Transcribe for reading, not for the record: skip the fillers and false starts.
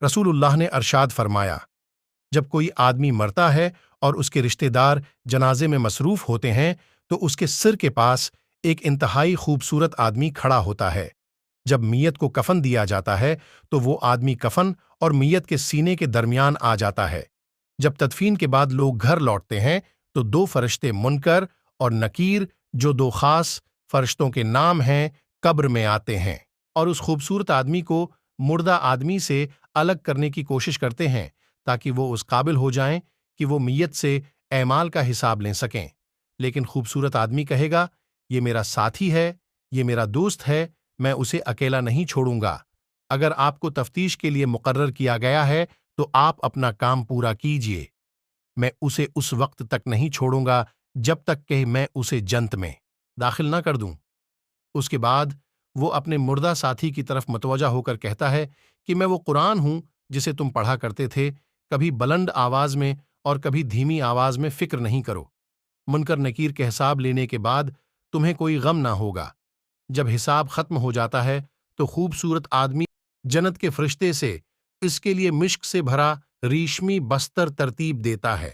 رسول اللہ نے ارشاد فرمایا، جب کوئی آدمی مرتا ہے اور اس کے رشتہ دار جنازے میں مصروف ہوتے ہیں تو اس کے سر کے پاس ایک انتہائی خوبصورت آدمی کھڑا ہوتا ہے۔ جب میت کو کفن دیا جاتا ہے تو وہ آدمی کفن اور میت کے سینے کے درمیان آ جاتا ہے۔ جب تدفین کے بعد لوگ گھر لوٹتے ہیں تو دو فرشتے منکر اور نکیر، جو دو خاص فرشتوں کے نام ہیں، قبر میں آتے ہیں اور اس خوبصورت آدمی کو مردہ آدمی سے الگ کرنے کی کوشش کرتے ہیں تاکہ وہ اس قابل ہو جائیں کہ وہ میت سے اعمال کا حساب لے سکیں۔ لیکن خوبصورت آدمی کہے گا، یہ میرا ساتھی ہے، یہ میرا دوست ہے، میں اسے اکیلا نہیں چھوڑوں گا۔ اگر آپ کو تفتیش کے لیے مقرر کیا گیا ہے تو آپ اپنا کام پورا کیجیے، میں اسے اس وقت تک نہیں چھوڑوں گا جب تک کہ میں اسے جنت میں داخل نہ کر دوں۔ اس کے بعد وہ اپنے مردہ ساتھی کی طرف متوجہ ہو کر کہتا ہے کہ میں وہ قرآن ہوں جسے تم پڑھا کرتے تھے، کبھی بلند آواز میں اور کبھی دھیمی آواز میں، فکر نہیں کرو۔ منکر نکیر کے حساب لینے کے بعد تمہیں کوئی غم نہ ہوگا۔ جب حساب ختم ہو جاتا ہے تو خوبصورت آدمی جنت کے فرشتے سے اس کے لیے مشک سے بھرا ریشمی بستر ترتیب دیتا ہے۔